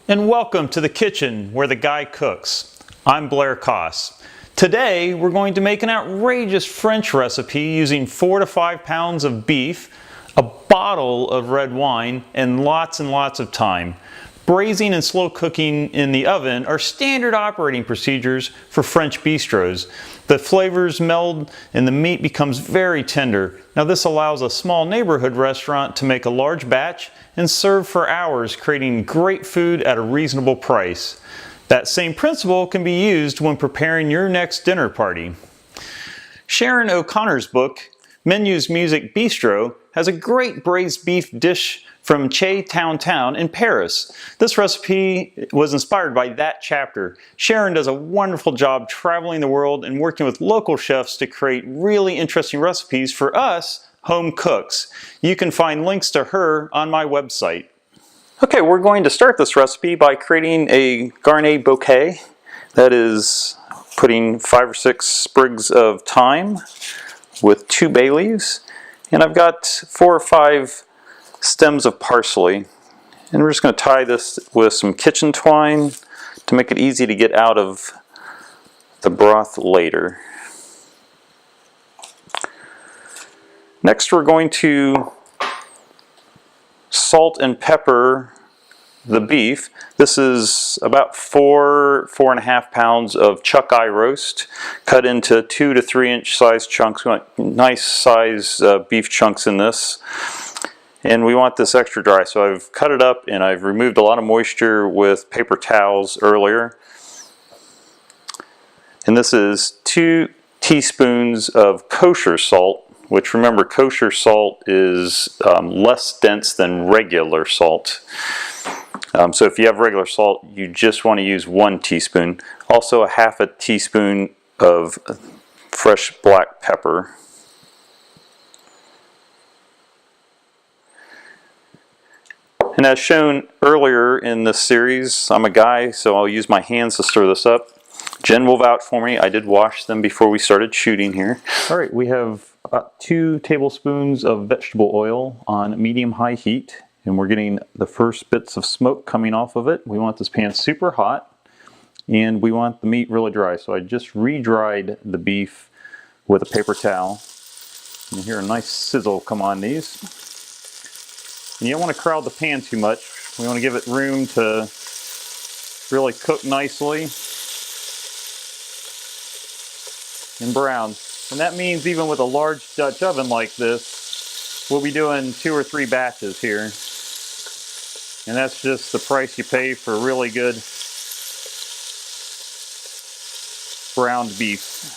and welcome to the kitchen where the guy cooks. I'm Blair Koss. Today we're going to make an outrageous French recipe using 4 to 5 pounds of beef, a bottle of red wine, and lots of thyme. Braising and slow cooking in the oven are standard operating procedures for French bistros. The flavors meld and the meat becomes very tender. Now this allows a small neighborhood restaurant to make a large batch and serve for hours, creating great food at a reasonable price. That same principle can be used when preparing your next dinner party. Sharon O'Connor's book, Menus Music Bistro, has a great braised beef dish from Chez Toutoune in Paris. This recipe was inspired by that chapter. Sharon does a wonderful job traveling the world and working with local chefs to create really interesting recipes for us home cooks. You can find links to her on my website. Okay, we're going to start this recipe by creating a garnet bouquet. That is putting 5 or 6 sprigs of thyme with 2 bay leaves. And I've got 4 or 5 stems of parsley, and we're just going to tie this with some kitchen twine to make it easy to get out of the broth later. Next we're going to salt and pepper the beef. This is about 4.5 pounds of chuck eye roast, cut into 2 to 3 inch size chunks. We want nice size beef chunks in this. And we want this extra dry, so I've cut it up and I've removed a lot of moisture with paper towels earlier. And this is 2 teaspoons of kosher salt, which, remember, kosher salt is less dense than regular salt. So if you have regular salt, you just want to use 1 teaspoon. Also a half a teaspoon of fresh black pepper. And as shown earlier in this series, I'm a guy, so I'll use my hands to stir this up. Jen will vouch for me. I did wash them before we started shooting here. All right, we have about 2 tablespoons of vegetable oil on medium-high heat, and we're getting the first bits of smoke coming off of it. We want this pan super hot, and we want the meat really dry. So I just re-dried the beef with a paper towel. You hear a nice sizzle come on these. And you don't want to crowd the pan too much. We want to give it room to really cook nicely and brown. And that means even with a large Dutch oven like this, we'll be doing 2 or 3 batches here. And that's just the price you pay for really good browned beef.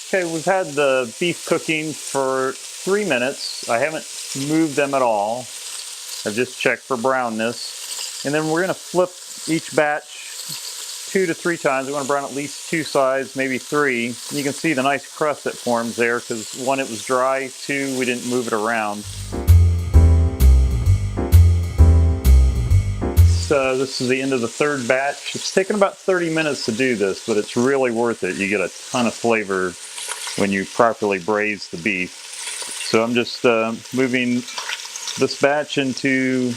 Okay, we've had the beef cooking for 3 minutes. I haven't moved them at all. I've just checked for brownness. And then we're going to flip each batch 2 to 3 times. We want to brown at least 2 sides, maybe 3. And you can see the nice crust that forms there because 1, it was dry, 2, we didn't move it around. So this is the end of the 3rd batch. It's taken about 30 minutes to do this, but it's really worth it. You get a ton of flavor when you properly braise the beef. So I'm just moving this batch into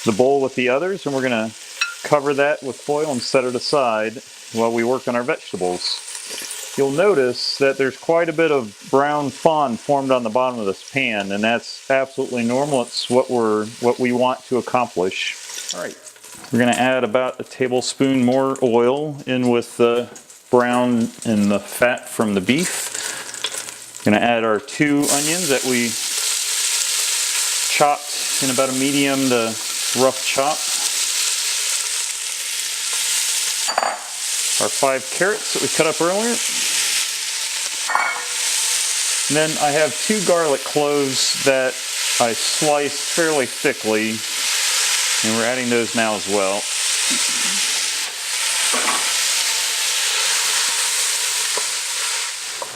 the bowl with the others, and we're going to cover that with foil and set it aside while we work on our vegetables. You'll notice that there's quite a bit of brown fond formed on the bottom of this pan, and that's absolutely normal. It's what we want to accomplish. All right, we're going to add about a tablespoon more oil in with the brown and the fat from the beef. We're going to add our 2 onions that we chopped in about a medium to rough chop. Our 5 carrots that we cut up earlier. And then I have 2 garlic cloves that I sliced fairly thickly, and we're adding those now as well.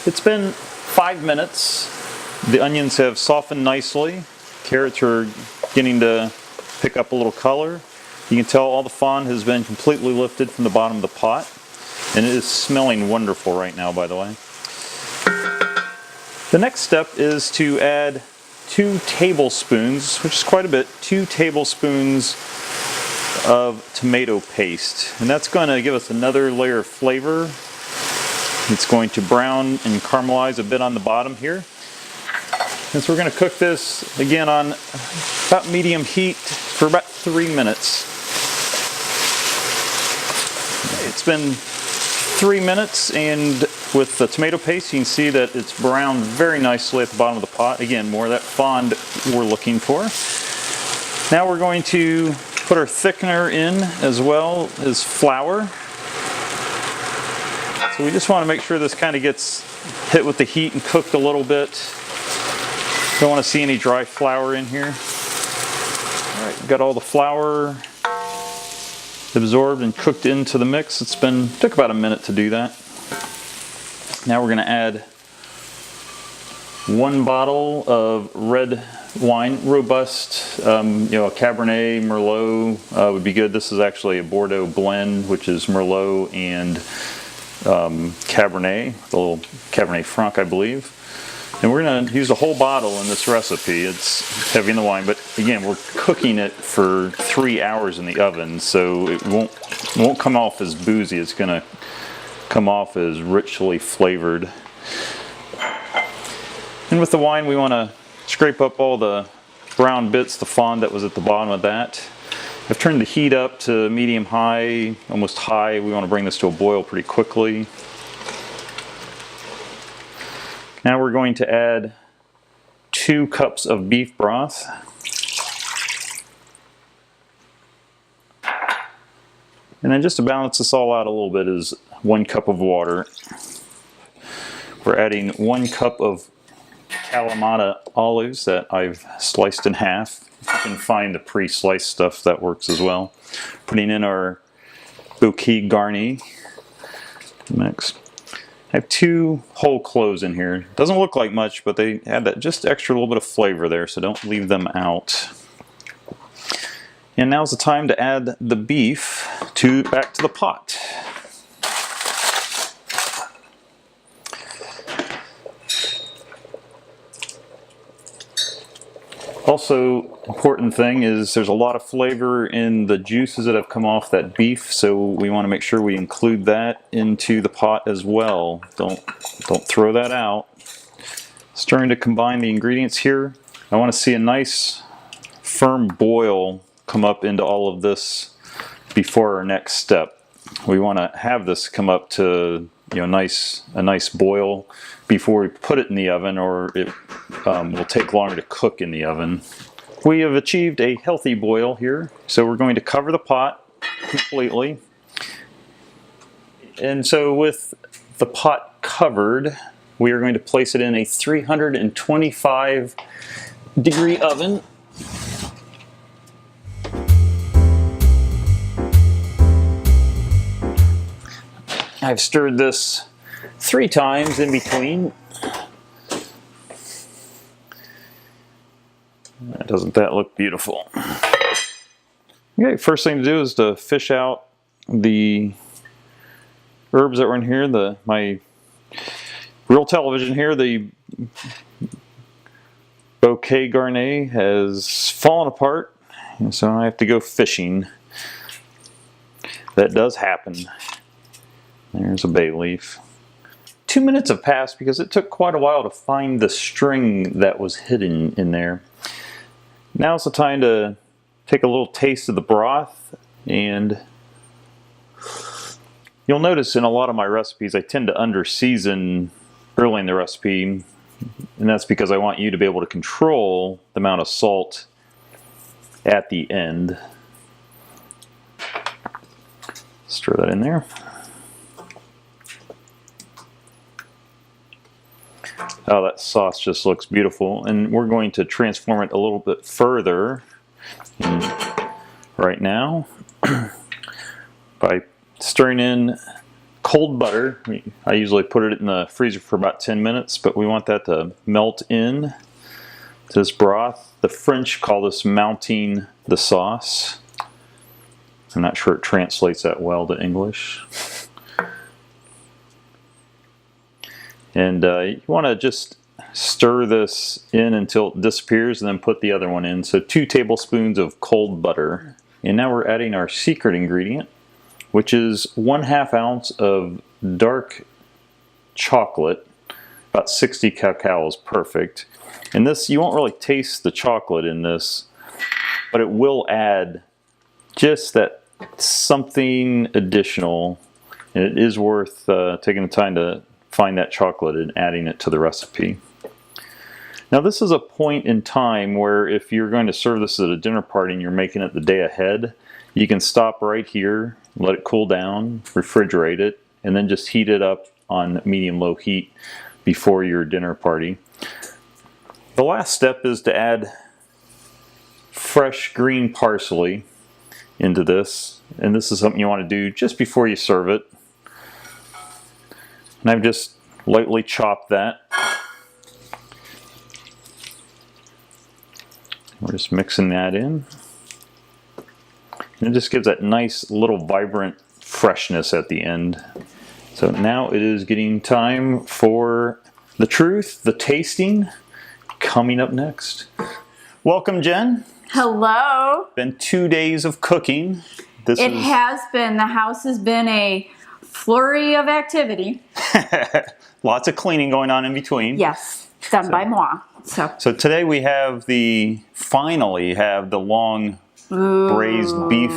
It's been 5 minutes. The onions have softened nicely. Carrots are beginning to pick up a little color. You can tell all the fond has been completely lifted from the bottom of the pot. And it is smelling wonderful right now, by the way. The next step is to add 2 tablespoons, which is quite a bit, 2 tablespoons of tomato paste, and that's going to give us another layer of flavor. It's going to brown and caramelize a bit on the bottom here. And so we're going to cook this again on about medium heat for about 3 minutes. It's been 3 minutes, and with the tomato paste you can see that it's browned very nicely at the bottom of the pot. Again, more of that fond we're looking for. Now we're going to put our thickener in as well as flour. So we just want to make sure this kind of gets hit with the heat and cooked a little bit. Don't want to see any dry flour in here. All right, got all the flour absorbed and cooked into the mix. Took about a minute to do that. Now we're going to add 1 bottle of red wine, robust, a Cabernet Merlot would be good. This is actually a Bordeaux blend, which is Merlot and Cabernet, a little Cabernet Franc, I believe. And we're going to use the whole bottle in this recipe. It's heavy in the wine, but again, we're cooking it for 3 hours in the oven, so it won't come off as boozy. It's going to come off as richly flavored. And with the wine, we want to scrape up all the brown bits, the fond that was at the bottom of that. I've turned the heat up to medium high, almost high. We want to bring this to a boil pretty quickly. Now we're going to add 2 cups of beef broth. And then just to balance this all out a little bit is 1 cup of water. We're adding 1 cup of kalamata olives that I've sliced in half. If you can find the pre-sliced stuff, that works as well. Putting in our bouquet garni mix. I have 2 whole cloves in here. Doesn't look like much, but they add that just extra little bit of flavor there, so don't leave them out. And now's the time to add the beef back to the pot. Also, important thing is there's a lot of flavor in the juices that have come off that beef, so we want to make sure we include that into the pot as well. Don't throw that out. Starting to combine the ingredients here. I want to see a nice firm boil come up into all of this before our next step. We want to have this come up to a nice boil before we put it in the oven, or it will take longer to cook in the oven. We have achieved a healthy boil here, so we're going to cover the pot completely. And so with the pot covered, we are going to place it in a 325-degree oven. I've stirred this 3 times in between. Doesn't that look beautiful? Okay, first thing to do is to fish out the herbs that were in here. My real television here, the bouquet garni has fallen apart, and so I have to go fishing. That does happen. There's a bay leaf. 2 minutes have passed because it took quite a while to find the string that was hidden in there. Now's the time to take a little taste of the broth, and you'll notice in a lot of my recipes I tend to under-season early in the recipe, and that's because I want you to be able to control the amount of salt at the end. Stir that in there. Oh, that sauce just looks beautiful, and we're going to transform it a little bit further right now by stirring in cold butter. I usually put it in the freezer for about 10 minutes, but we want that to melt in to this broth. The French call this mounting the sauce. I'm not sure it translates that well to English. And you want to just stir this in until it disappears and then put the other one in. So 2 tablespoons of cold butter. And now we're adding our secret ingredient, which is 1/2 ounce of dark chocolate. About 60 cacao is perfect. And this, you won't really taste the chocolate in this, but it will add just that something additional. And it is worth taking the time to find that chocolate and adding it to the recipe. Now this is a point in time where if you're going to serve this at a dinner party and you're making it the day ahead, you can stop right here, let it cool down, refrigerate it, and then just heat it up on medium-low heat before your dinner party. The last step is to add fresh green parsley into this, and this is something you want to do just before you serve it. And I've just lightly chopped that. We're just mixing that in. And it just gives that nice little vibrant freshness at the end. So now it is getting time for the truth, the tasting, coming up next. Welcome, Jen. Hello. Been 2 days of cooking. It has been. The house has been a flurry of activity. Lots of cleaning going on in between. Yes, done by moi. So today we have finally have the long braised beef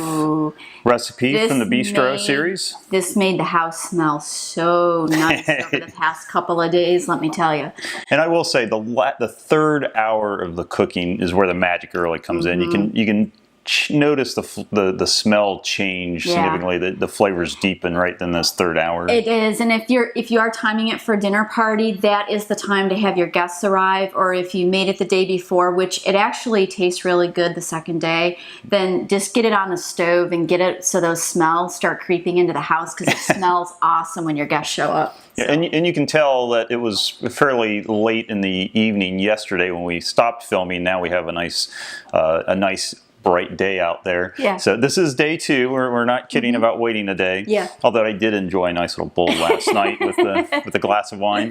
recipe from the Bistro series. This made the house smell so nice over the past couple of days, let me tell you. And I will say the third hour of the cooking is where the magic really comes in. You can notice the smell change significantly. The flavors deepen right in this third hour. It is, and if you are timing it for a dinner party, that is the time to have your guests arrive. Or if you made it the day before, which it actually tastes really good the second day, then just get it on the stove and get it so those smells start creeping into the house, because it smells awesome when your guests show up. Yeah, and you can tell that it was fairly late in the evening yesterday when we stopped filming. Now we have a nice bright day out there. Yeah. So this is day 2. We're not kidding about waiting a day. Yeah. Although I did enjoy a nice little bowl last night with a glass of wine.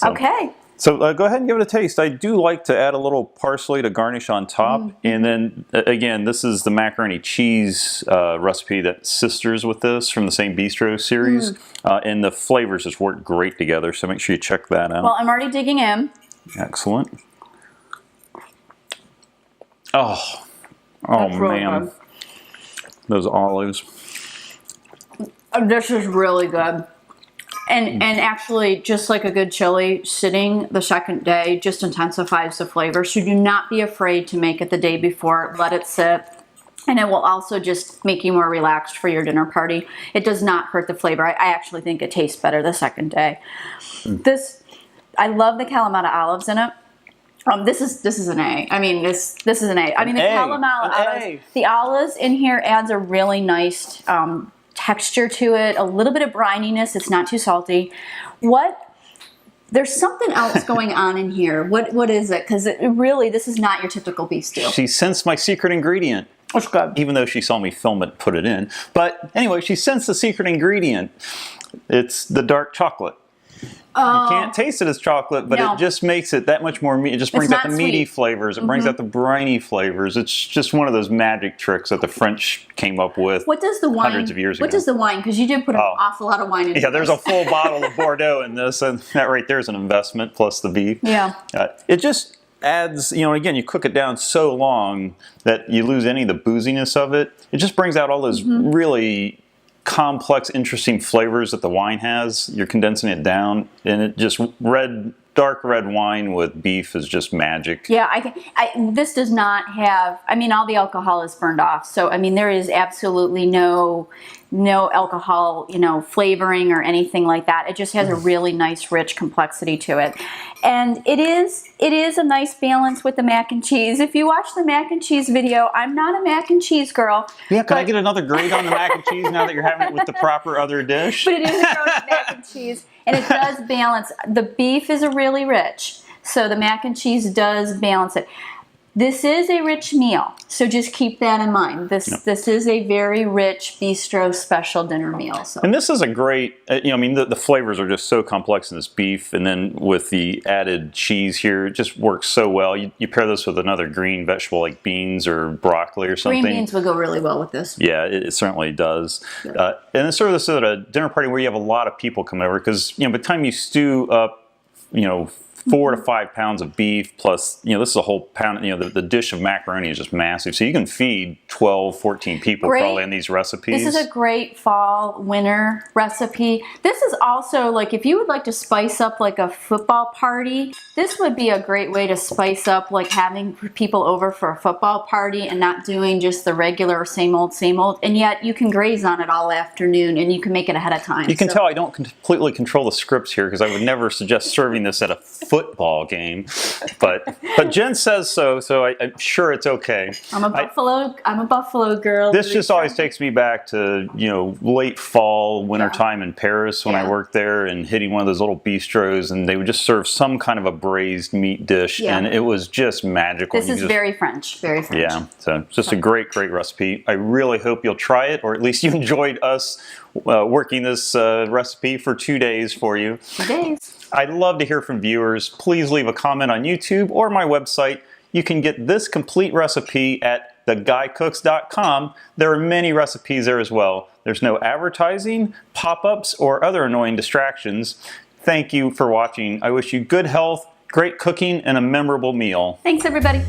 Okay. So go ahead and give it a taste. I do like to add a little parsley to garnish on top. And then again, this is the macaroni cheese recipe that sisters with this from the same Bistro series. And the flavors just work great together. So make sure you check that out. Well, I'm already digging in. Excellent. Oh man, good. Those olives. This is really good. And actually, just like a good chili, sitting the second day just intensifies the flavor. So do not be afraid to make it the day before. Let it sit. And it will also just make you more relaxed for your dinner party. It does not hurt the flavor. I actually think it tastes better the second day. I love the kalamata olives in it. This is an A. I mean, this is an A. I mean, the kalamata olives, the olives in here adds a really nice texture to it. A little bit of brininess. It's not too salty. There's something else going on in here. What is it? Because this is not your typical beef stew. She sensed my secret ingredient. It's good. Even though she saw me film it, put it in. But anyway, she sensed the secret ingredient. It's the dark chocolate. You can't taste it as chocolate, but it just makes it that much more meat. It just brings out the meaty flavors. It brings out the briny flavors. It's just one of those magic tricks that the French came up with hundreds of years ago. What does the wine, because you did put an awful lot of wine in it. Yeah, there's a full bottle of Bordeaux in this, and that right there is an investment plus the beef. Yeah. It just adds, again, you cook it down so long that you lose any of the booziness of it. It just brings out all those really complex, interesting flavors that the wine has. You're condensing it down, and it just dark red wine with beef is just magic. Yeah, this does not have, all the alcohol is burned off. So, there is absolutely no alcohol, flavoring or anything like that. It just has a really nice, rich complexity to it. And it is a nice balance with the mac and cheese. If you watch the mac and cheese video, I'm not a mac and cheese girl. Yeah, can I get another grade on the mac and cheese now that you're having it with the proper other dish? But it is a roast mac and cheese, and it does balance. The beef is really rich, so the mac and cheese does balance it. This is a rich meal, so just keep that in mind. This is a very rich bistro special dinner meal. So. And this is a great, I mean, the flavors are just so complex in this beef, and then with the added cheese here, it just works so well. You pair this with another green vegetable like beans or broccoli or something. Green beans would go really well with this. Yeah, it certainly does. And then serve this at a dinner party where you have a lot of people come over, because by the time you stew up, 4 to 5 pounds of beef plus, this is a whole pound, the dish of macaroni is just massive. So you can feed 12, 14 people probably in these recipes. This is a great fall, winter recipe. This is also like, if you would like to spice up like a football party, this would be a great way to spice up like having people over for a football party and not doing just the regular same old, and yet you can graze on it all afternoon and you can make it ahead of time. You can tell I don't completely control the scripts here, because I would never suggest serving this at a football game, but Jen says so I'm sure it's okay. I'm a Buffalo girl. This just always takes me back to late fall, winter time in Paris when I worked there, and hitting one of those little bistros, and they would just serve some kind of a braised meat dish, and it was just magical. This is very French, very French. Yeah, so just a great recipe. I really hope you'll try it, or at least you enjoyed us working this recipe for 2 days for you. 2 days. I'd love to hear from viewers. Please leave a comment on YouTube or my website. You can get this complete recipe at theguycooks.com. There are many recipes there as well. There's no advertising, pop-ups, or other annoying distractions. Thank you for watching. I wish you good health, great cooking, and a memorable meal. Thanks, everybody.